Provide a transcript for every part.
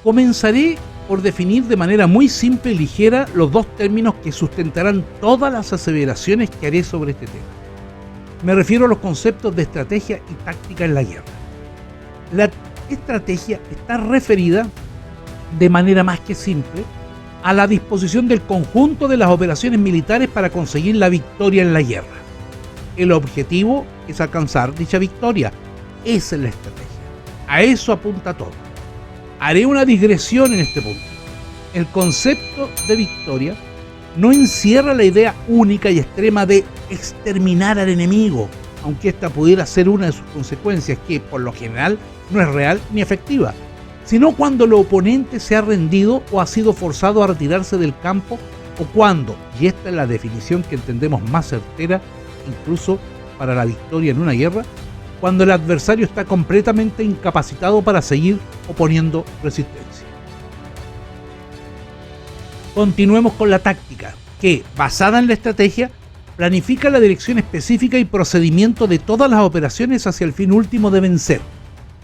Comenzaré por definir de manera muy simple y ligera los dos términos que sustentarán todas las aseveraciones que haré sobre este tema. Me refiero a los conceptos de estrategia y táctica en la guerra. La estrategia está referida de manera más que simple a la disposición del conjunto de las operaciones militares para conseguir la victoria en la guerra. El objetivo es alcanzar dicha victoria. Esa es la estrategia. A eso apunta todo. Haré una digresión en este punto. El concepto de victoria no encierra la idea única y extrema de exterminar al enemigo, aunque esta pudiera ser una de sus consecuencias, que por lo general no es real ni efectiva, sino cuando el oponente se ha rendido o ha sido forzado a retirarse del campo, o cuando, y esta es la definición que entendemos más certera incluso para la victoria en una guerra, cuando el adversario está completamente incapacitado para seguir oponiendo resistencia. Continuemos con la táctica, que, basada en la estrategia, planifica la dirección específica y procedimiento de todas las operaciones hacia el fin último de vencer.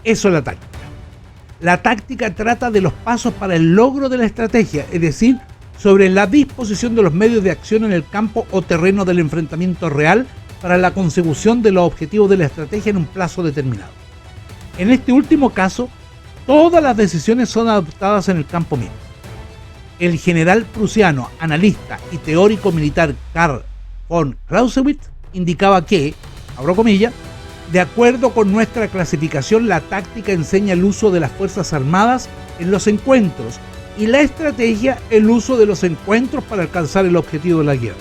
Eso es la táctica. La táctica trata de los pasos para el logro de la estrategia, es decir, sobre la disposición de los medios de acción en el campo o terreno del enfrentamiento real para la consecución de los objetivos de la estrategia en un plazo determinado. En este último caso, todas las decisiones son adoptadas en el campo mismo. El general prusiano, analista y teórico militar Karl von Clausewitz indicaba que, abro comillas, de acuerdo con nuestra clasificación, la táctica enseña el uso de las fuerzas armadas en los encuentros y la estrategia el uso de los encuentros para alcanzar el objetivo de la guerra.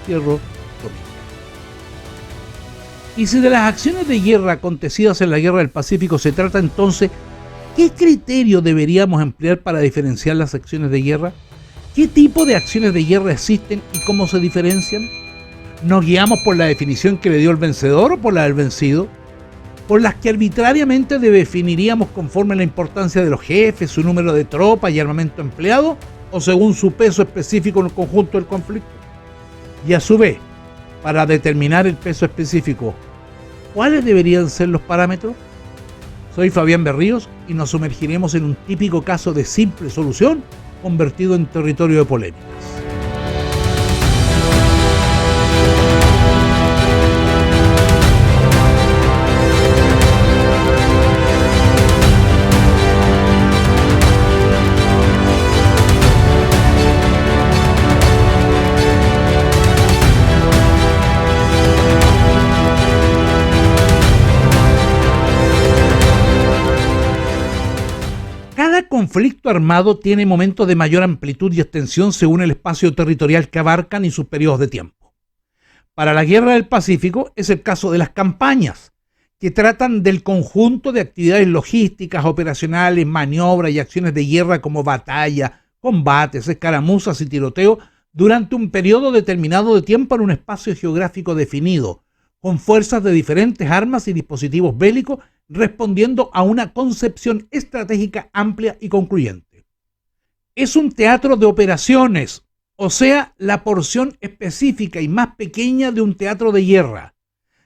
Cierro comillas. Y si de las acciones de guerra acontecidas en la Guerra del Pacífico se trata, entonces, ¿qué criterio deberíamos emplear para diferenciar las acciones de guerra? ¿Qué tipo de acciones de guerra existen y cómo se diferencian? ¿Nos guiamos por la definición que le dio el vencedor o por la del vencido? ¿Por las que arbitrariamente definiríamos conforme a la importancia de los jefes, su número de tropas y armamento empleado, o según su peso específico en el conjunto del conflicto? Y a su vez, para determinar el peso específico, ¿cuáles deberían ser los parámetros? Soy Fabián Berríos y nos sumergiremos en un típico caso de simple solución convertido en territorio de polémicas. Cada conflicto armado tiene momentos de mayor amplitud y extensión según el espacio territorial que abarcan y sus periodos de tiempo. Para la Guerra del Pacífico es el caso de las campañas, que tratan del conjunto de actividades logísticas, operacionales, maniobras y acciones de guerra como batalla, combates, escaramuzas y tiroteo durante un periodo determinado de tiempo en un espacio geográfico definido, con fuerzas de diferentes armas y dispositivos bélicos respondiendo a una concepción estratégica amplia y concluyente. Es un teatro de operaciones, o sea, la porción específica y más pequeña de un teatro de guerra,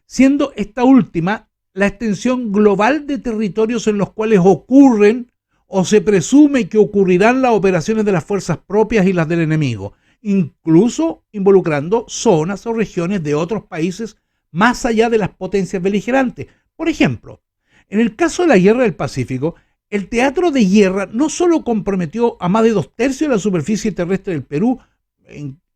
siendo esta última la extensión global de territorios en los cuales ocurren o se presume que ocurrirán las operaciones de las fuerzas propias y las del enemigo, incluso involucrando zonas o regiones de otros países más allá de las potencias beligerantes. Por ejemplo, en el caso de la Guerra del Pacífico, el teatro de guerra no solo comprometió a más de 2/3 de la superficie terrestre del Perú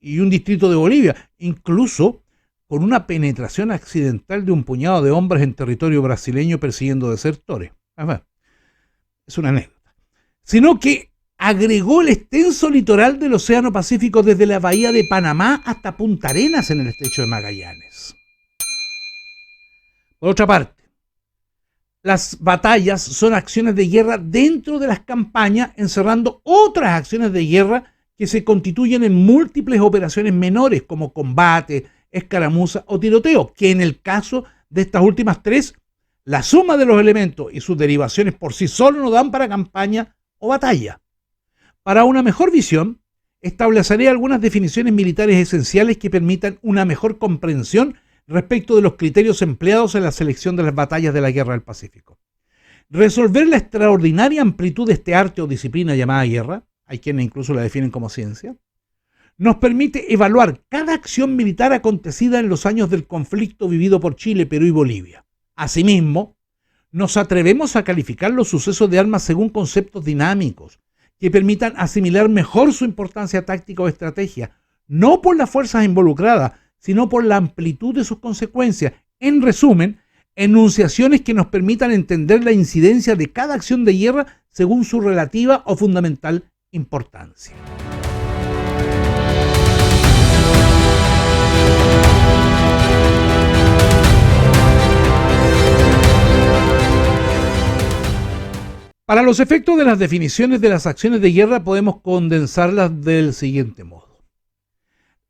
y un distrito de Bolivia, incluso con una penetración accidental de un puñado de hombres en territorio brasileño persiguiendo desertores. Es una anécdota. Sino que agregó el extenso litoral del Océano Pacífico desde la bahía de Panamá hasta Punta Arenas en el estrecho de Magallanes. Por otra parte, las batallas son acciones de guerra dentro de las campañas, encerrando otras acciones de guerra que se constituyen en múltiples operaciones menores, como combate, escaramuza o tiroteo, que en el caso de estas últimas tres, la suma de los elementos y sus derivaciones por sí solo no dan para campaña o batalla. Para una mejor visión, estableceré algunas definiciones militares esenciales que permitan una mejor comprensión respecto de los criterios empleados en la selección de las batallas de la Guerra del Pacífico. Resolver la extraordinaria amplitud de este arte o disciplina llamada guerra, hay quienes incluso la definen como ciencia, nos permite evaluar cada acción militar acontecida en los años del conflicto vivido por Chile, Perú y Bolivia. Asimismo, nos atrevemos a calificar los sucesos de armas según conceptos dinámicos que permitan asimilar mejor su importancia táctica o estrategia, no por las fuerzas involucradas, sino por la amplitud de sus consecuencias. En resumen, enunciaciones que nos permitan entender la incidencia de cada acción de guerra según su relativa o fundamental importancia. Para los efectos de las definiciones de las acciones de guerra podemos condensarlas del siguiente modo.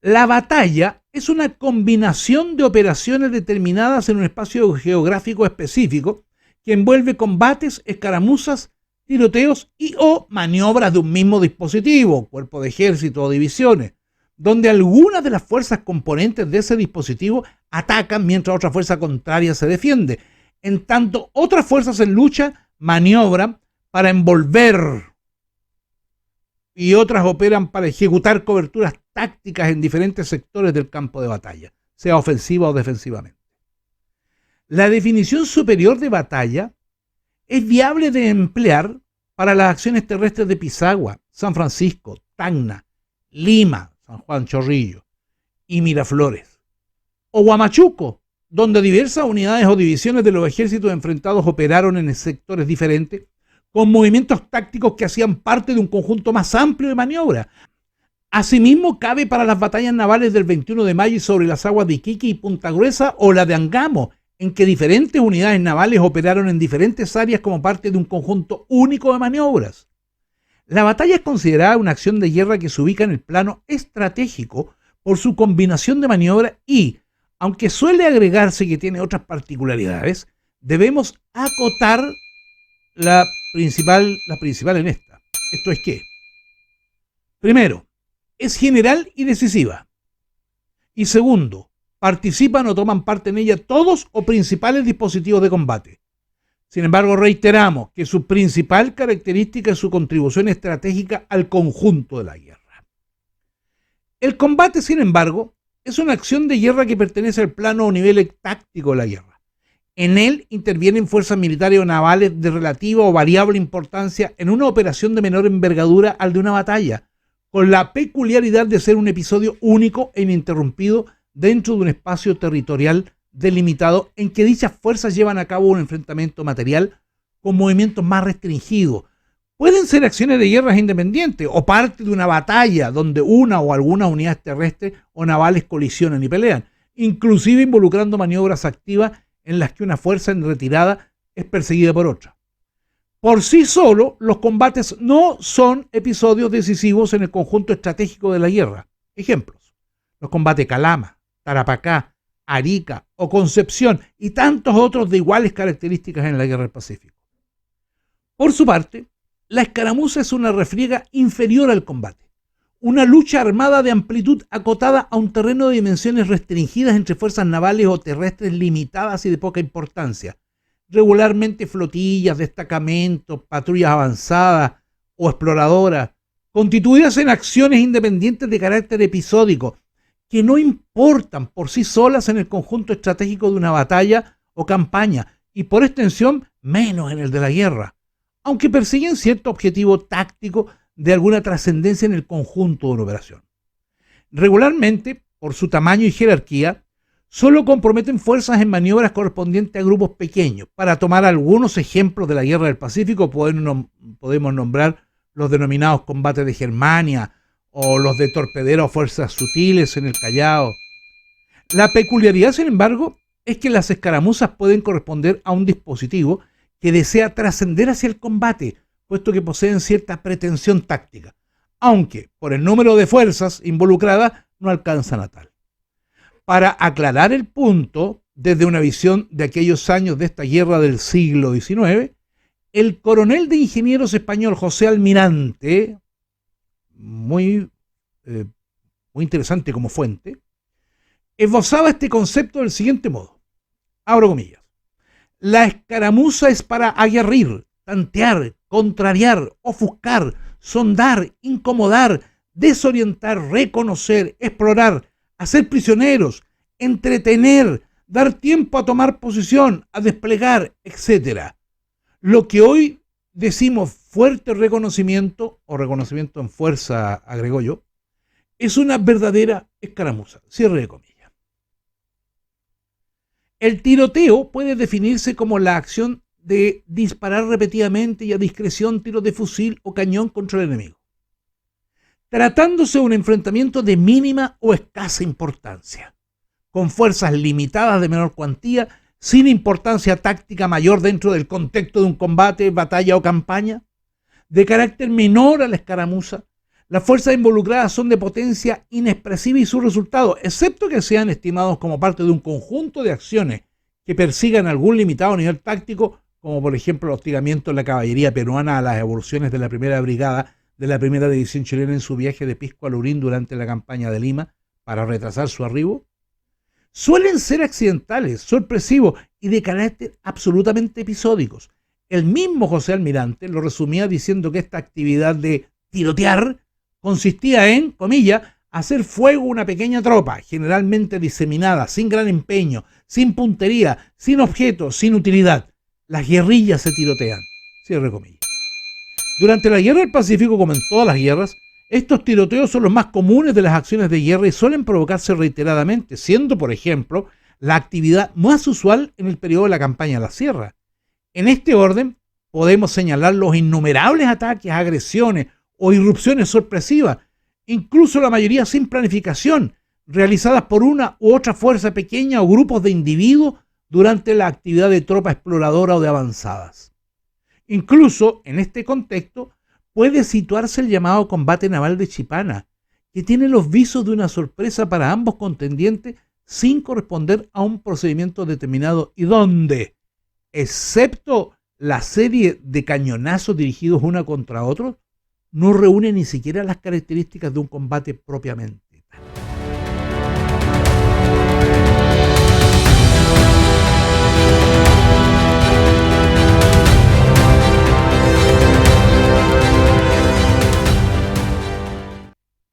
La batalla es una combinación de operaciones determinadas en un espacio geográfico específico que envuelve combates, escaramuzas, tiroteos y o maniobras de un mismo dispositivo, cuerpo de ejército o divisiones, donde algunas de las fuerzas componentes de ese dispositivo atacan mientras otra fuerza contraria se defiende. En tanto, otras fuerzas en lucha maniobran para envolver y otras operan para ejecutar coberturas tácticas en diferentes sectores del campo de batalla, sea ofensiva o defensivamente. La definición superior de batalla es viable de emplear para las acciones terrestres de Pisagua, San Francisco, Tacna, Lima, San Juan Chorrillo y Miraflores, o Huamachuco, donde diversas unidades o divisiones de los ejércitos enfrentados operaron en sectores diferentes, con movimientos tácticos que hacían parte de un conjunto más amplio de maniobra. Asimismo, cabe para las batallas navales del 21 de mayo sobre las aguas de Iquique y Punta Gruesa o la de Angamo, en que diferentes unidades navales operaron en diferentes áreas como parte de un conjunto único de maniobras. La batalla es considerada una acción de guerra que se ubica en el plano estratégico por su combinación de maniobras y, aunque suele agregarse que tiene otras particularidades, debemos acotar la principal en esta. Esto es que, primero, es general y decisiva. Y segundo, participan o toman parte en ella todos o principales dispositivos de combate. Sin embargo, reiteramos que su principal característica es su contribución estratégica al conjunto de la guerra. El combate, sin embargo, es una acción de guerra que pertenece al plano o nivel táctico de la guerra. En él intervienen fuerzas militares o navales de relativa o variable importancia en una operación de menor envergadura al de una batalla, con la peculiaridad de ser un episodio único e ininterrumpido dentro de un espacio territorial delimitado en que dichas fuerzas llevan a cabo un enfrentamiento material con movimientos más restringidos. Pueden ser acciones de guerras independientes o parte de una batalla donde una o algunas unidades terrestres o navales colisionan y pelean, inclusive involucrando maniobras activas en las que una fuerza en retirada es perseguida por otra. Por sí solo, los combates no son episodios decisivos en el conjunto estratégico de la guerra. Ejemplos: los combates Calama, Tarapacá, Arica o Concepción y tantos otros de iguales características en la Guerra del Pacífico. Por su parte, la escaramuza es una refriega inferior al combate, una lucha armada de amplitud acotada a un terreno de dimensiones restringidas entre fuerzas navales o terrestres limitadas y de poca importancia, regularmente flotillas, destacamentos, patrullas avanzadas o exploradoras, constituidas en acciones independientes de carácter episódico, que no importan por sí solas en el conjunto estratégico de una batalla o campaña, y por extensión menos en el de la guerra, aunque persiguen cierto objetivo táctico de alguna trascendencia en el conjunto de una operación. Regularmente, por su tamaño y jerarquía, solo comprometen fuerzas en maniobras correspondientes a grupos pequeños. Para tomar algunos ejemplos de la Guerra del Pacífico, podemos nombrar los denominados combates de Germania o los de torpederos o fuerzas sutiles en el Callao. La peculiaridad, sin embargo, es que las escaramuzas pueden corresponder a un dispositivo que desea trascender hacia el combate, puesto que poseen cierta pretensión táctica, aunque por el número de fuerzas involucradas no alcanzan a tal. Para aclarar el punto, desde una visión de aquellos años de esta guerra del siglo XIX, el coronel de ingenieros español José Almirante, muy interesante como fuente, esbozaba este concepto del siguiente modo, abro comillas: La escaramuza es para aguerrir, tantear, contrariar, ofuscar, sondar, incomodar, desorientar, reconocer, explorar, hacer prisioneros, entretener, dar tiempo a tomar posición, a desplegar, etc. Lo que hoy decimos fuerte reconocimiento, o reconocimiento en fuerza, agregó yo, es una verdadera escaramuza. Cierre de comillas. El tiroteo puede definirse como la acción de disparar repetidamente y a discreción tiros de fusil o cañón contra el enemigo, tratándose de un enfrentamiento de mínima o escasa importancia, con fuerzas limitadas de menor cuantía, sin importancia táctica mayor dentro del contexto de un combate, batalla o campaña, de carácter menor a la escaramuza. Las fuerzas involucradas son de potencia inexpresiva y sus resultados, excepto que sean estimados como parte de un conjunto de acciones que persigan algún limitado nivel táctico, como por ejemplo el hostigamiento de la caballería peruana a las evoluciones de la primera brigada de la primera división chilena en su viaje de Pisco a Lurín durante la campaña de Lima para retrasar su arribo, suelen ser accidentales, sorpresivos y de carácter absolutamente episódicos. El mismo José Almirante lo resumía diciendo que esta actividad de tirotear consistía en, comillas, hacer fuego a una pequeña tropa, generalmente diseminada, sin gran empeño, sin puntería, sin objetos, sin utilidad. Las guerrillas se tirotean. Cierre comillas. Durante la Guerra del Pacífico, como en todas las guerras, estos tiroteos son los más comunes de las acciones de guerra y suelen provocarse reiteradamente, siendo, por ejemplo, la actividad más usual en el periodo de la campaña de la Sierra. En este orden, podemos señalar los innumerables ataques, agresiones o irrupciones sorpresivas, incluso la mayoría sin planificación, realizadas por una u otra fuerza pequeña o grupos de individuos durante la actividad de tropa exploradora o de avanzadas. Incluso, en este contexto, puede situarse el llamado combate naval de Chipana, que tiene los visos de una sorpresa para ambos contendientes sin corresponder a un procedimiento determinado y donde, excepto la serie de cañonazos dirigidos uno contra otro, no reúne ni siquiera las características de un combate propiamente tal.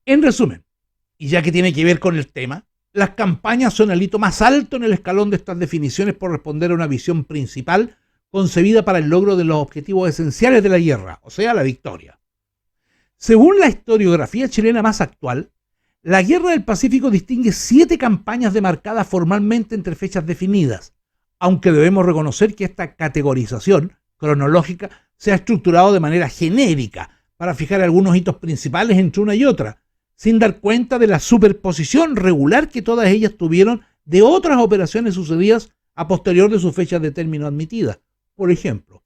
En resumen, y ya que tiene que ver con el tema, las campañas son el hito más alto en el escalón de estas definiciones por responder a una visión principal concebida para el logro de los objetivos esenciales de la guerra, o sea, la victoria. Según la historiografía chilena más actual, la Guerra del Pacífico distingue 7 campañas demarcadas formalmente entre fechas definidas, aunque debemos reconocer que esta categorización cronológica se ha estructurado de manera genérica para fijar algunos hitos principales entre una y otra, sin dar cuenta de la superposición regular que todas ellas tuvieron de otras operaciones sucedidas a posterior de sus fechas de término admitidas. Por ejemplo,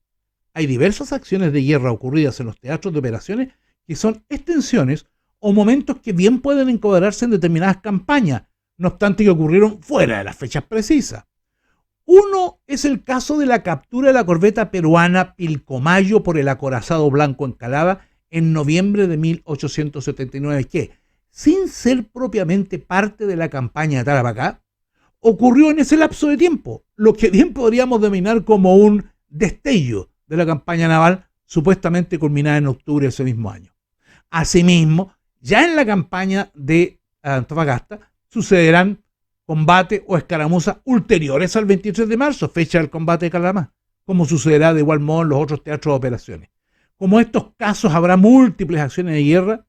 hay diversas acciones de guerra ocurridas en los teatros de operaciones que son extensiones o momentos que bien pueden encuadrarse en determinadas campañas, no obstante que ocurrieron fuera de las fechas precisas. Uno es el caso de la captura de la corbeta peruana Pilcomayo por el acorazado Blanco Encalada en noviembre de 1879, que, sin ser propiamente parte de la campaña de Tarapacá, ocurrió en ese lapso de tiempo, lo que bien podríamos denominar como un destello de la campaña naval supuestamente culminada en octubre de ese mismo año. Asimismo, ya en la campaña de Antofagasta sucederán combates o escaramuzas ulteriores al 23 de marzo, fecha del combate de Calamar, como sucederá de igual modo en los otros teatros de operaciones. Como estos casos, habrá múltiples acciones de guerra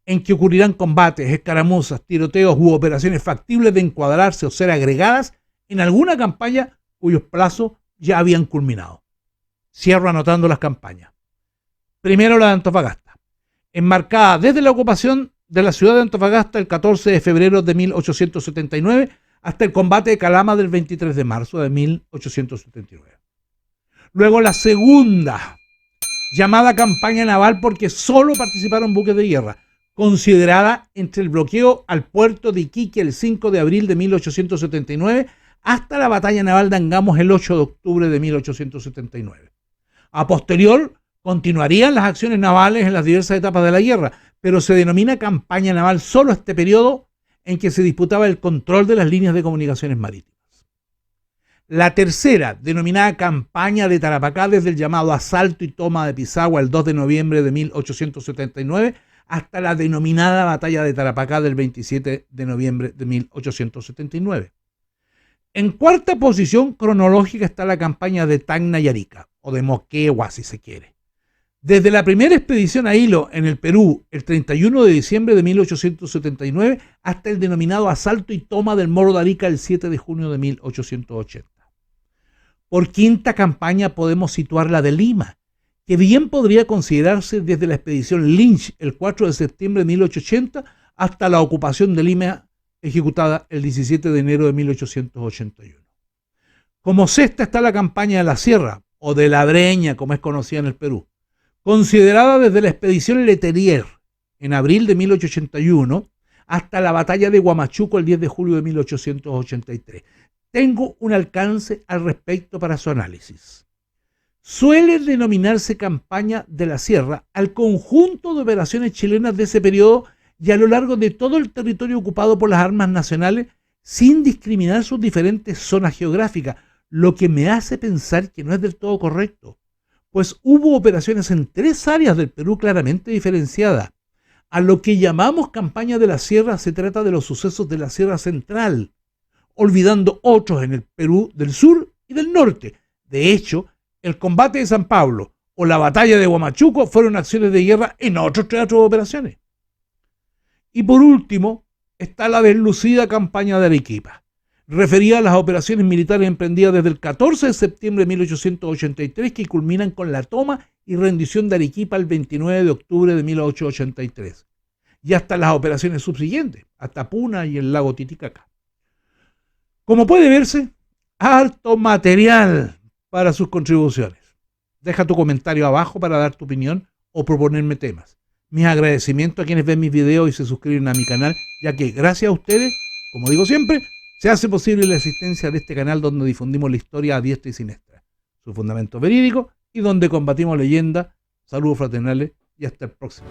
en que ocurrirán combates, escaramuzas, tiroteos u operaciones factibles de encuadrarse o ser agregadas en alguna campaña cuyos plazos ya habían culminado. Cierro anotando las campañas. Primero, la de Antofagasta, enmarcada desde la ocupación de la ciudad de Antofagasta el 14 de febrero de 1879 hasta el combate de Calama del 23 de marzo de 1879. Luego, la segunda, llamada campaña naval porque solo participaron buques de guerra, considerada entre el bloqueo al puerto de Iquique el 5 de abril de 1879 hasta la batalla naval de Angamos el 8 de octubre de 1879. A posterior, continuarían las acciones navales en las diversas etapas de la guerra, pero se denomina campaña naval solo este periodo en que se disputaba el control de las líneas de comunicaciones marítimas. La tercera, denominada Campaña de Tarapacá, desde el llamado asalto y toma de Pisagua el 2 de noviembre de 1879 hasta la denominada Batalla de Tarapacá del 27 de noviembre de 1879. En cuarta posición cronológica está la campaña de Tacna y Arica, o de Moquegua si se quiere. Desde la primera expedición a Hilo en el Perú, el 31 de diciembre de 1879, hasta el denominado asalto y toma del Morro de Arica el 7 de junio de 1880. Por quinta campaña podemos situar la de Lima, que bien podría considerarse desde la expedición Lynch el 4 de septiembre de 1880 hasta la ocupación de Lima ejecutada el 17 de enero de 1881. Como sexta está la campaña de la Sierra, o de la Breña, como es conocida en el Perú, considerada desde la expedición Letelier en abril de 1881 hasta la batalla de Huamachuco el 10 de julio de 1883. Tengo un alcance al respecto para su análisis. Suele denominarse campaña de la Sierra al conjunto de operaciones chilenas de ese periodo y a lo largo de todo el territorio ocupado por las armas nacionales, sin discriminar sus diferentes zonas geográficas, lo que me hace pensar que no es del todo correcto, pues hubo operaciones en 3 áreas del Perú claramente diferenciadas. A lo que llamamos campaña de la Sierra se trata de los sucesos de la Sierra Central, olvidando otros en el Perú del sur y del norte. De hecho, el combate de San Pablo o la batalla de Huamachuco fueron acciones de guerra en otros teatros de operaciones. Y por último, está la deslucida campaña de Arequipa, referida a las operaciones militares emprendidas desde el 14 de septiembre de 1883 que culminan con la toma y rendición de Arequipa el 29 de octubre de 1883, y hasta las operaciones subsiguientes, hasta Puna y el lago Titicaca. Como puede verse, harto material para sus contribuciones. Deja tu comentario abajo para dar tu opinión o proponerme temas. Mis agradecimientos a quienes ven mis videos y se suscriben a mi canal, ya que gracias a ustedes, como digo siempre, se hace posible la existencia de este canal donde difundimos la historia a diestra y siniestra, su fundamento verídico y donde combatimos leyendas. Saludos fraternales y hasta el próximo.